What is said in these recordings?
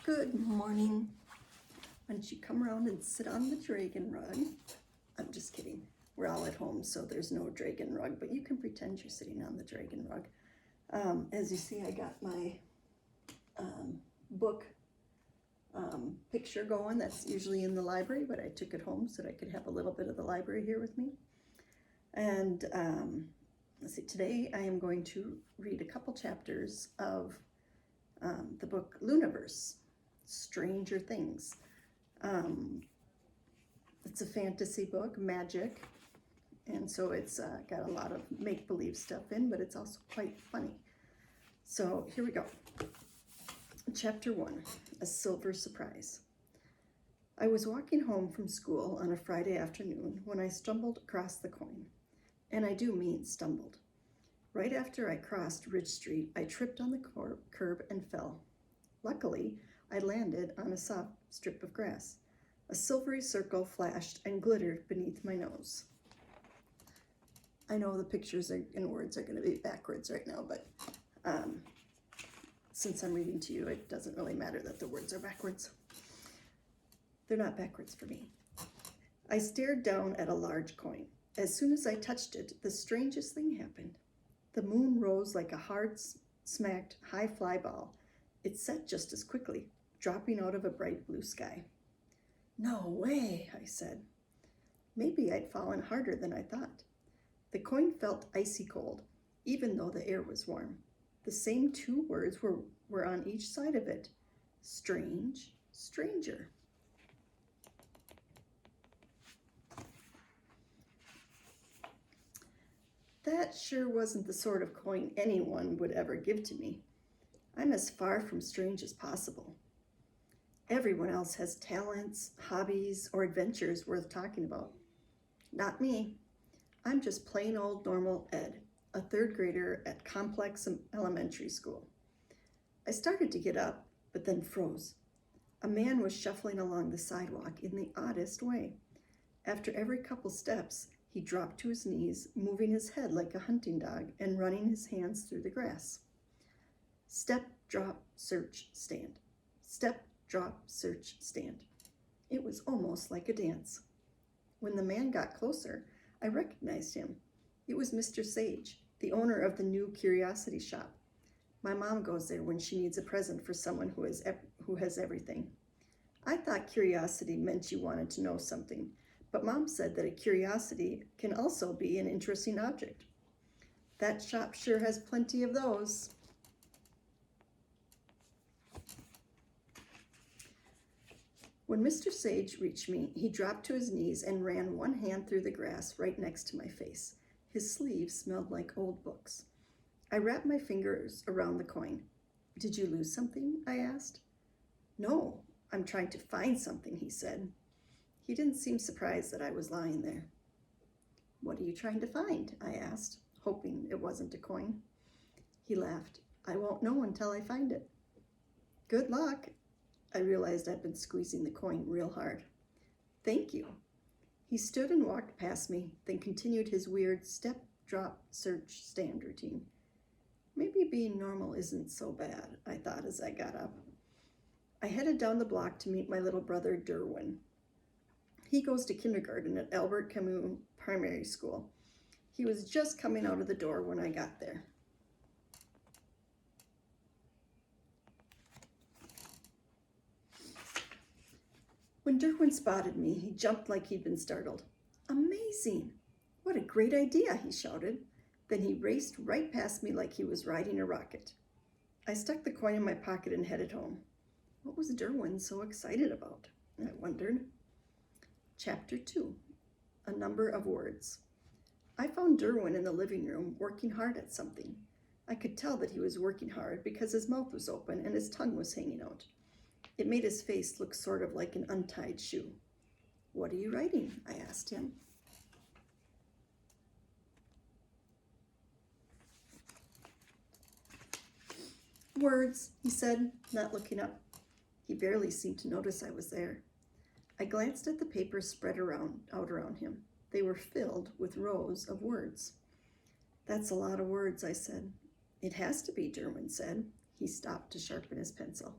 Good morning. Why don't you come around and sit on the dragon rug? I'm just kidding. We're all at home, so there's no dragon rug, but you can pretend you're sitting on the dragon rug. As you see, I got my book picture going. That's usually in the library, but I took it home so that I could have a little bit of the library here with me. And let's see, today I am going to read a couple chapters of the book Looniverse, Stranger Things. It's a fantasy book, magic, and so it's got a lot of make-believe stuff in, but it's also quite funny. So here we go. Chapter 1, A Silver Surprise. I was walking home from school on a Friday afternoon when I stumbled across the coin. And I do mean stumbled. Right after I crossed Ridge Street, I tripped on the curb and fell. Luckily, I landed on a soft strip of grass. A silvery circle flashed and glittered beneath my nose. I know the pictures and words are going to be backwards right now, but since I'm reading to you, it doesn't really matter that the words are backwards. They're not backwards for me. I stared down at a large coin. As soon as I touched it, the strangest thing happened. The moon rose like a hard-smacked high-fly ball. It set just as quickly, dropping out of a bright blue sky. No way, I said. Maybe I'd fallen harder than I thought. The coin felt icy cold, even though the air was warm. The same two words were on each side of it. Strange, stranger. That sure wasn't the sort of coin anyone would ever give to me. I'm as far from strange as possible. Everyone else has talents, hobbies, or adventures worth talking about. Not me. I'm just plain old normal Ed, a third grader at Complex Elementary School. I started to get up, but then froze. A man was shuffling along the sidewalk in the oddest way. After every couple steps, he dropped to his knees, moving his head like a hunting dog and running his hands through the grass. Step, drop, search, stand. Step, drop, search, stand. It was almost like a dance. When the man got closer, I recognized him. It was Mr. Sage, the owner of the new curiosity shop. My mom goes there when she needs a present for someone who has everything. I thought curiosity meant you wanted to know something, but Mom said that a curiosity can also be an interesting object. That shop sure has plenty of those. When Mr. Sage reached me, he dropped to his knees and ran one hand through the grass right next to my face. His sleeves smelled like old books. I wrapped my fingers around the coin. Did you lose something? I asked. No, I'm trying to find something, he said. He didn't seem surprised that I was lying there. What are you trying to find? I asked, hoping it wasn't a coin. He laughed. I won't know until I find it. Good luck. I realized I'd been squeezing the coin real hard. Thank you. He stood and walked past me, then continued his weird step, drop, search, stand routine. Maybe being normal isn't so bad, I thought as I got up. I headed down the block to meet my little brother, Derwin. He goes to kindergarten at Albert Camus Primary School. He was just coming out of the door when I got there. When Derwin spotted me, he jumped like he'd been startled. Amazing! What a great idea, he shouted. Then he raced right past me like he was riding a rocket. I stuck the coin in my pocket and headed home. What was Derwin so excited about? I wondered. Chapter 2, A Number of Words. I found Derwin in the living room working hard at something. I could tell that he was working hard because his mouth was open and his tongue was hanging out. It made his face look sort of like an untied shoe. What are you writing? I asked him. Words, he said, not looking up. He barely seemed to notice I was there. I glanced at the papers spread out around him. They were filled with rows of words. That's a lot of words, I said. It has to be, Derwin said. He stopped to sharpen his pencil.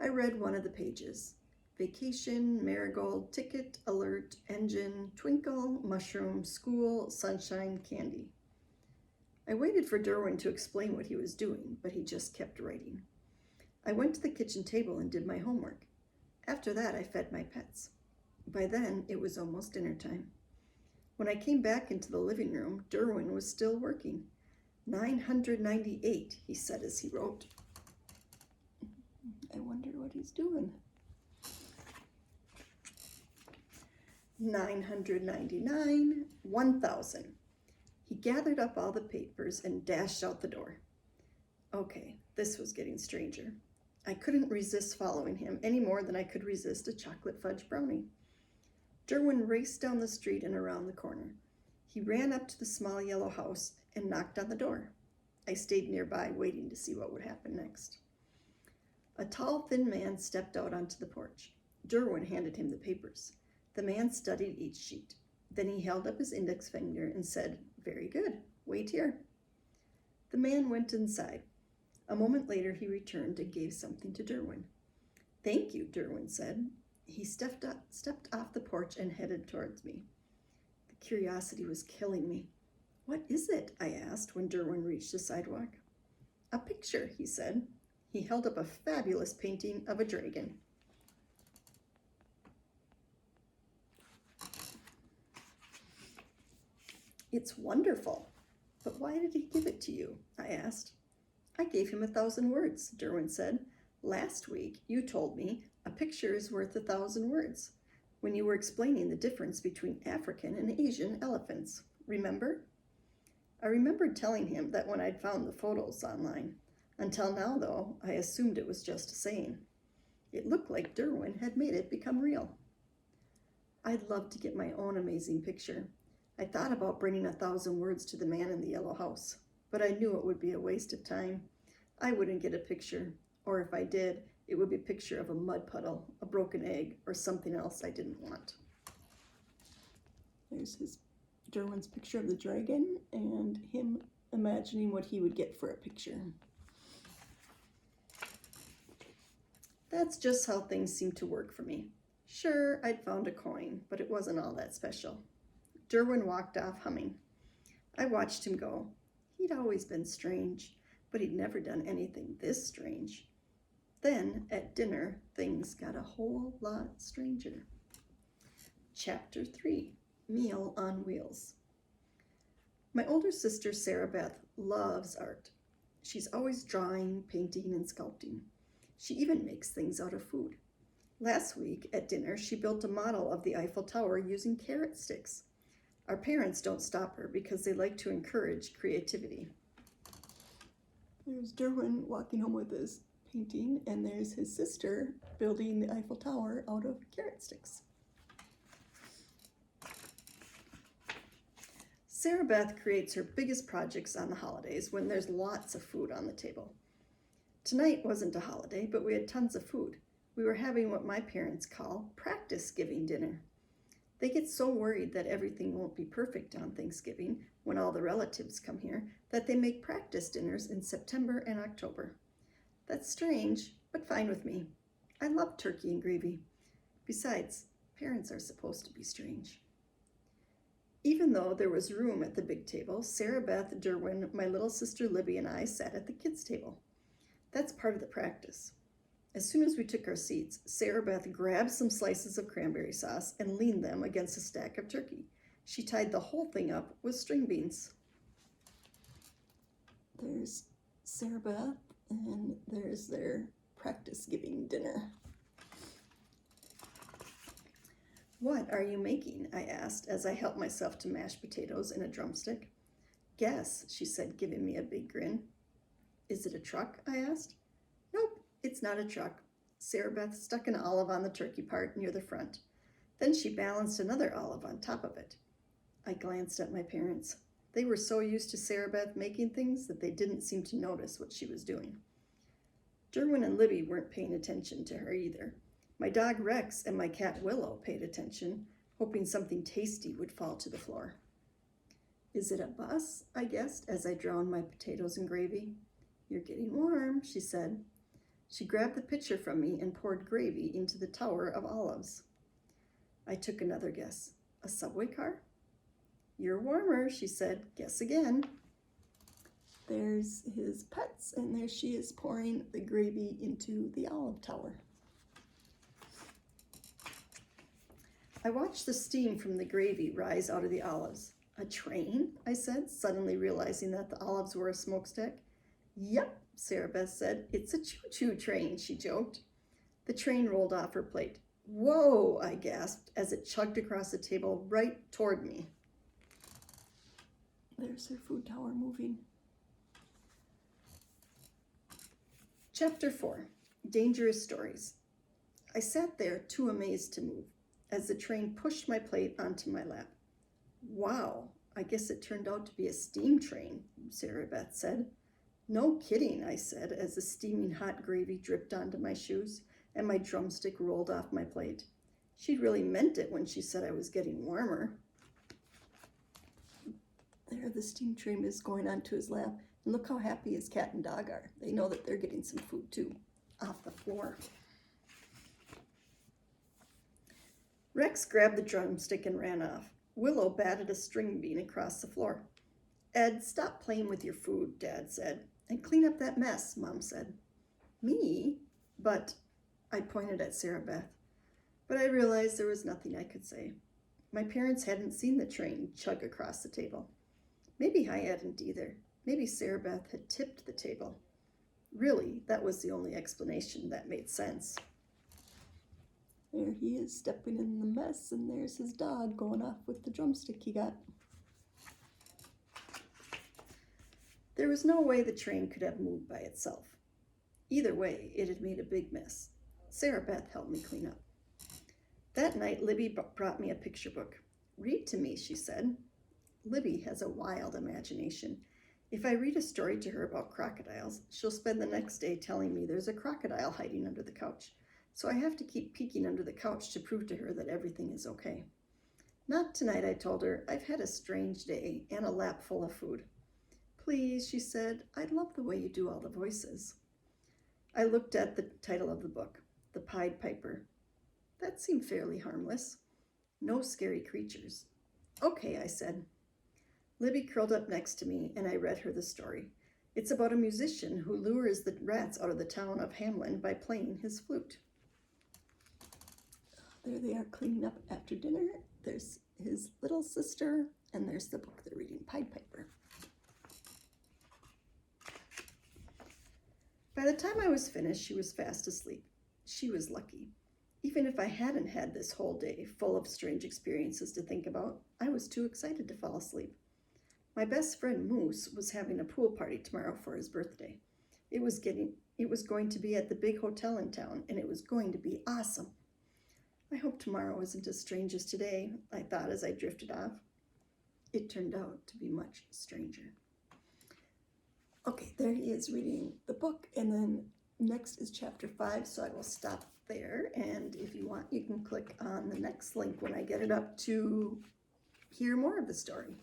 I read one of the pages. Vacation, marigold, ticket, alert, engine, twinkle, mushroom, school, sunshine, candy. I waited for Derwin to explain what he was doing, but he just kept writing. I went to the kitchen table and did my homework. After that, I fed my pets. By then, it was almost dinner time. When I came back into the living room, Derwin was still working. 998, he said as he wrote. I wonder what he's doing. 999, 1,000. He gathered up all the papers and dashed out the door. Okay, this was getting stranger. I couldn't resist following him any more than I could resist a chocolate fudge brownie. Derwin raced down the street and around the corner. He ran up to the small yellow house and knocked on the door. I stayed nearby, waiting to see what would happen next. A tall, thin man stepped out onto the porch. Derwin handed him the papers. The man studied each sheet. Then he held up his index finger and said, "Very good. Wait here." The man went inside. A moment later, he returned and gave something to Derwin. "Thank you," Derwin said. He stepped off the porch and headed towards me. The curiosity was killing me. "What is it?" I asked when Derwin reached the sidewalk. "A picture," he said. He held up a fabulous painting of a dragon. "It's wonderful. But why did he give it to you?" I asked. "I gave him 1,000 words," Derwin said. "Last week, you told me a picture is worth 1,000 words when you were explaining the difference between African and Asian elephants. Remember?" I remembered telling him that when I'd found the photos online. Until now, though, I assumed it was just a saying. It looked like Derwin had made it become real. I'd love to get my own amazing picture. I thought about bringing 1,000 words to the man in the yellow house, but I knew it would be a waste of time. I wouldn't get a picture, or if I did, it would be a picture of a mud puddle, a broken egg, or something else I didn't want. There's Derwin's picture of the dragon and him imagining what he would get for a picture. That's just how things seem to work for me. Sure, I'd found a coin, but it wasn't all that special. Derwin walked off humming. I watched him go. He'd always been strange, but he'd never done anything this strange. Then, at dinner, things got a whole lot stranger. Chapter 3, Meal on Wheels. My older sister, Sarah Beth, loves art. She's always drawing, painting, and sculpting. She even makes things out of food. Last week, at dinner, she built a model of the Eiffel Tower using carrot sticks. Our parents don't stop her because they like to encourage creativity. There's Derwin walking home with his painting, and there's his sister building the Eiffel Tower out of carrot sticks. Sarah Beth creates her biggest projects on the holidays when there's lots of food on the table. Tonight wasn't a holiday, but we had tons of food. We were having what my parents call practice giving dinner. They get so worried that everything won't be perfect on Thanksgiving when all the relatives come here that they make practice dinners in September and October. That's strange, but fine with me. I love turkey and gravy. Besides, parents are supposed to be strange. Even though there was room at the big table, Sarah Beth, Derwin, my little sister Libby, and I sat at the kids' table. That's part of the practice. As soon as we took our seats, Sarah Beth grabbed some slices of cranberry sauce and leaned them against a stack of turkey. She tied the whole thing up with string beans. There's Sarah Beth, and there's their practice giving dinner. "What are you making?" I asked as I helped myself to mashed potatoes and a drumstick. "Guess," she said, giving me a big grin. "Is it a truck?" I asked. "Nope, it's not a truck." Sarah Beth stuck an olive on the turkey part near the front. Then she balanced another olive on top of it. I glanced at my parents. They were so used to Sarah Beth making things that they didn't seem to notice what she was doing. Derwin and Libby weren't paying attention to her either. My dog Rex and my cat Willow paid attention, hoping something tasty would fall to the floor. "Is it a bus?" I guessed as I drowned my potatoes in gravy. "You're getting warm," she said. She grabbed the pitcher from me and poured gravy into the tower of olives. I took another guess. A subway car? You're warmer, she said. Guess again. There's his pets, and there she is pouring the gravy into the olive tower. I watched the steam from the gravy rise out of the olives. A train? I said, suddenly realizing that the olives were a smokestack. Yep, Sarah Beth said. It's a choo-choo train, she joked. The train rolled off her plate. Whoa, I gasped as it chugged across the table right toward me. There's her food tower moving. Chapter 4, Dangerous Stories. I sat there too amazed to move as the train pushed my plate onto my lap. Wow, I guess it turned out to be a steam train, Sarah Beth said. No kidding, I said as the steaming hot gravy dripped onto my shoes and my drumstick rolled off my plate. She really meant it when she said I was getting warmer. There the steam train is going onto his lap. And look how happy his cat and dog are. They know that they're getting some food too, off the floor. Rex grabbed the drumstick and ran off. Willow batted a string bean across the floor. Ed, stop playing with your food, Dad said. And clean up that mess, Mom said. Me? But, I pointed at Sarah Beth. But I realized there was nothing I could say. My parents hadn't seen the train chug across the table. Maybe I hadn't either. Maybe Sarah Beth had tipped the table. Really, that was the only explanation that made sense. There he is stepping in the mess, and there's his dog going off with the drumstick he got. There was no way the train could have moved by itself. Either way, it had made a big mess. Sarah Beth helped me clean up. That night, Libby brought me a picture book. Read to me, she said. Libby has a wild imagination. If I read a story to her about crocodiles, she'll spend the next day telling me there's a crocodile hiding under the couch. So I have to keep peeking under the couch to prove to her that everything is okay. Not tonight, I told her. I've had a strange day and a lap full of food. Please, she said, I'd love the way you do all the voices. I looked at the title of the book, The Pied Piper. That seemed fairly harmless. No scary creatures. Okay, I said. Libby curled up next to me, and I read her the story. It's about a musician who lures the rats out of the town of Hamlin by playing his flute. There they are cleaning up after dinner. There's his little sister, and there's the book they're reading, Pied Piper. By the time I was finished, she was fast asleep. She was lucky. Even if I hadn't had this whole day full of strange experiences to think about, I was too excited to fall asleep. My best friend Moose was having a pool party tomorrow for his birthday. It was going to be at the big hotel in town, and it was going to be awesome. I hope tomorrow isn't as strange as today, I thought as I drifted off. It turned out to be much stranger. Okay, there he is reading the book, and then next is chapter 5, so I will stop there, and if you want, you can click on the next link when I get it up to hear more of the story.